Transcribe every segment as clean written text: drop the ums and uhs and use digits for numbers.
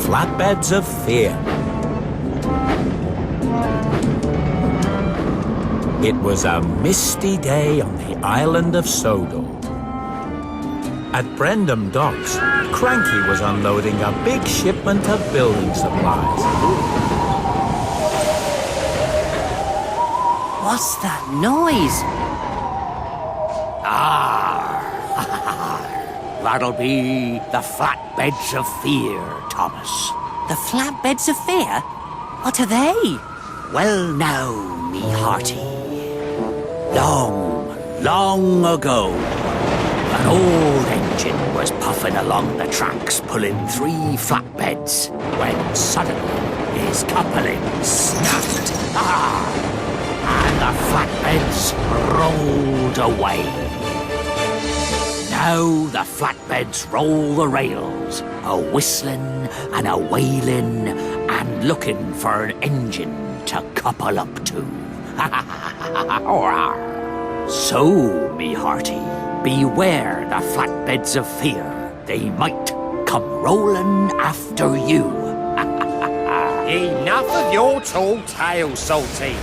Flatbeds of Fear. It was a misty day on the island of Sodor. At Brendam Docks, Cranky was unloading a big shipment of building supplies. What's that noise? That'll be the Flatbeds of Fear, Thomas. The Flatbeds of Fear? What are they? Well now, me hearty. Long ago, an old engine was puffing along the tracks pulling 3 flatbeds when suddenly his coupling snapped. And the flatbeds rolled away. Now the flatbeds roll the rails, a-whistling and a-wailing and looking for an engine to couple up to. So, me hearty, beware the Flatbeds of Fear. They might come rolling after you. Enough of your tall tale, Salty.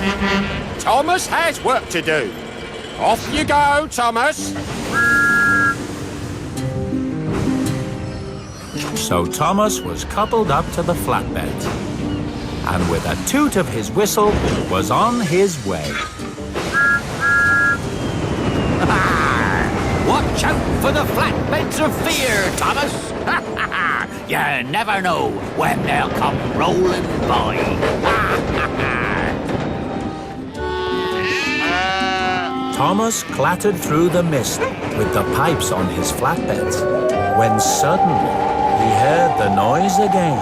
Thomas has work to do. Off you go, Thomas. So Thomas was coupled up to the flatbeds, and with a toot of his whistle, was on his way. Watch out for the Flatbeds of Fear, Thomas. You never know when they'll come rolling by. Thomas clattered through the mist with the pipes on his flatbeds, when suddenly he heard the noise again.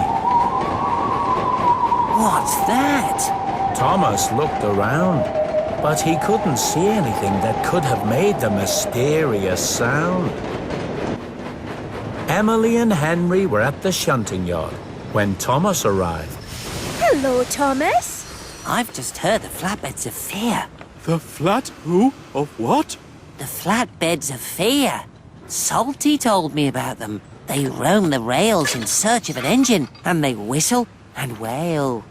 What's that? Thomas looked around, but he couldn't see anything that could have made the mysterious sound. Emily and Henry were at the shunting yard when Thomas arrived. Hello, Thomas. I've just heard the Flatbeds of Fear. The flat who of what? The Flatbeds of Fear. Salty told me about them. They roam the rails in search of an engine, and they whistle and wail.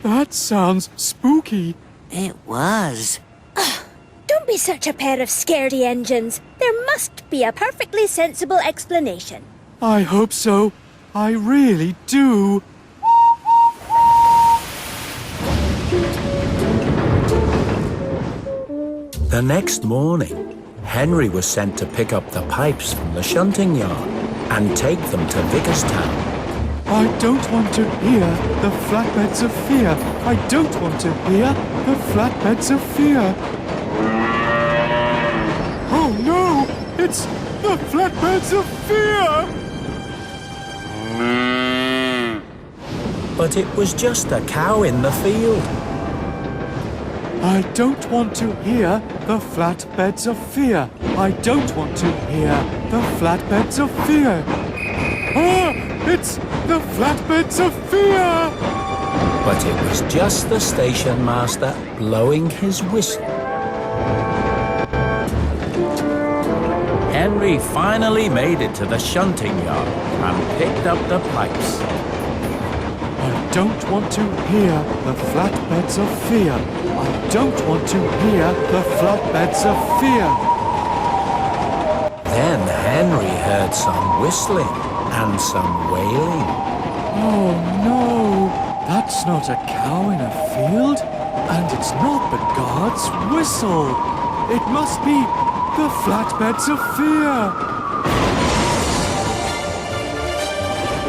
That sounds spooky. It was. Don't be such a pair of scaredy engines. There must be a perfectly sensible explanation. I hope so. I really do. The next morning, Henry was sent to pick up the pipes from the shunting yard and take them to Vicarstown. I don't want to hear the Flatbeds of Fear. I don't want to hear the Flatbeds of Fear. Oh no! It's the Flatbeds of Fear! But it was just a cow in the field. I don't want to hear the Flatbeds of Fear. I don't want to hear the Flatbeds of Fear. It's the Flatbeds of Fear! But it was just the station master blowing his whistle. Henry finally made it to the shunting yard and picked up the pipes. I don't want to hear the Flatbeds of Fear. I don't want to hear the Flatbeds of Fear. Then Henry heard some whistling and some wailing. Oh no! That's not a cow in a field, and it's not the guard's whistle. It must be the Flatbeds of Fear.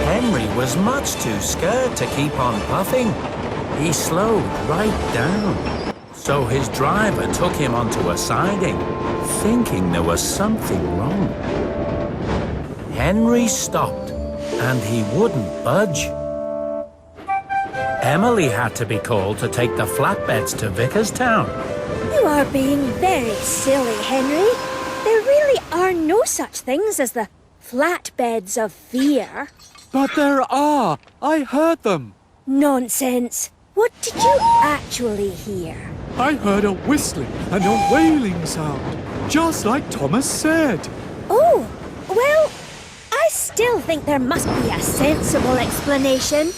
Henry was much too scared to keep on puffing. He slowed right down. So his driver took him onto a siding, thinking there was something wrong. Henry stopped, and he wouldn't budge. Emily had to be called to take the flatbeds to Vicarstown. You are being very silly, Henry. There really are no such things as the Flatbeds of Fear. But there are! I heard them! Nonsense. What did you actually hear? I heard a whistling and a wailing sound, just like Thomas said. Oh, well, I still think there must be a sensible explanation.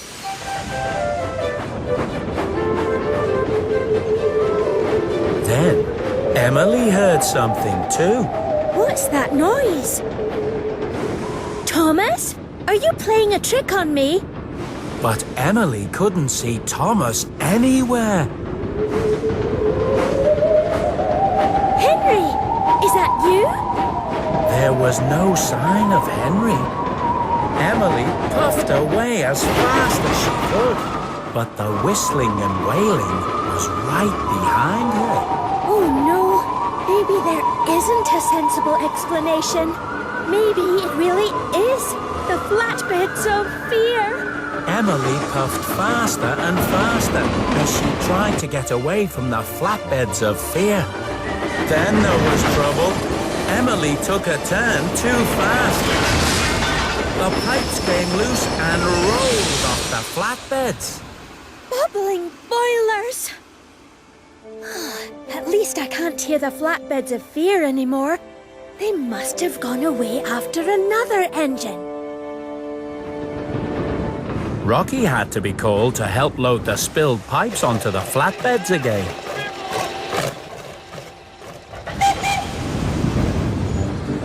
Then Emily heard something too. What's that noise? Thomas? Are you playing a trick on me? But Emily couldn't see Thomas anywhere. Henry! Is that you? There was no sign of Henry. Emily puffed away as fast as she could, but the whistling and wailing was right behind her. Oh no, maybe there isn't a sensible explanation. Maybe it really is the Flatbeds of Fear. Emily puffed faster and faster as she tried to get away from the Flatbeds of Fear. Then there was trouble. Emily took a turn too fast. The pipes came loose and rolled off the flatbeds. Bubbling boilers! At least I can't hear the Flatbeds of Fear anymore. They must have gone away after another engine. Rocky had to be called to help load the spilled pipes onto the flatbeds again.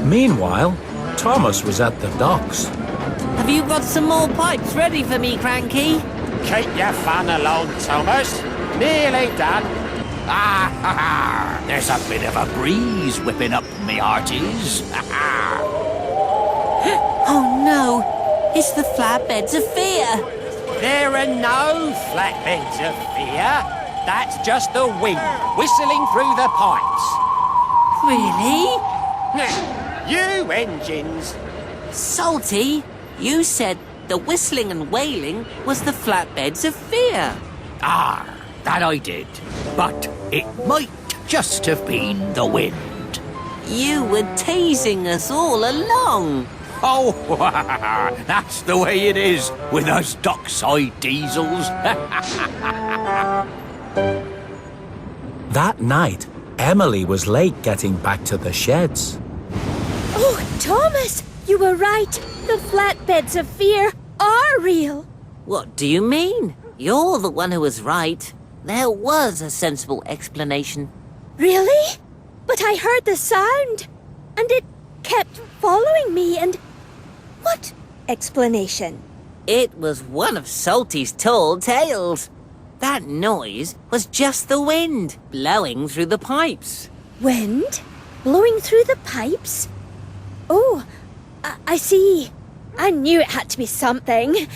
Meanwhile, Thomas was at the docks. Have you got some more pipes ready for me, Cranky? Keep your fun along, Thomas. Nearly done. There's a bit of a breeze whipping up, me hearties. Oh no, it's the Flatbeds of Fear. There are no flatbeds of fear. That's just the wind whistling through the pipes. Really? You engines. Salty, you said the whistling and wailing was the Flatbeds of Fear. That I did. But it might just have been the wind. You were teasing us all along. Oh, that's the way it is with us dockside diesels. That night, Emily was late getting back to the sheds. Oh, Thomas! You were right. The Flatbeds of Fear are real. What do you mean? You're the one who was right. There was a sensible explanation. Really? But I heard the sound, and it kept following me, and... What explanation? It was one of Salty's tall tales. That noise was just the wind blowing through the pipes. Wind? Blowing through the pipes? Oh, I see. I knew it had to be something.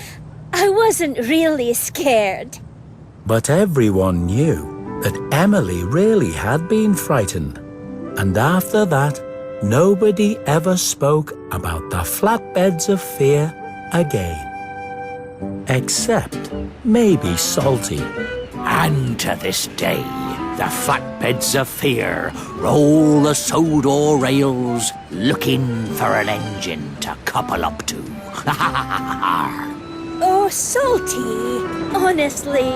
I wasn't really scared. But everyone knew that Emily really had been frightened. And after that, nobody ever spoke about the Flatbeds of Fear again. Except maybe Salty. And to this day, the Flatbeds of Fear roll the Sodor rails looking for an engine to couple up to. Oh, Salty. Honestly.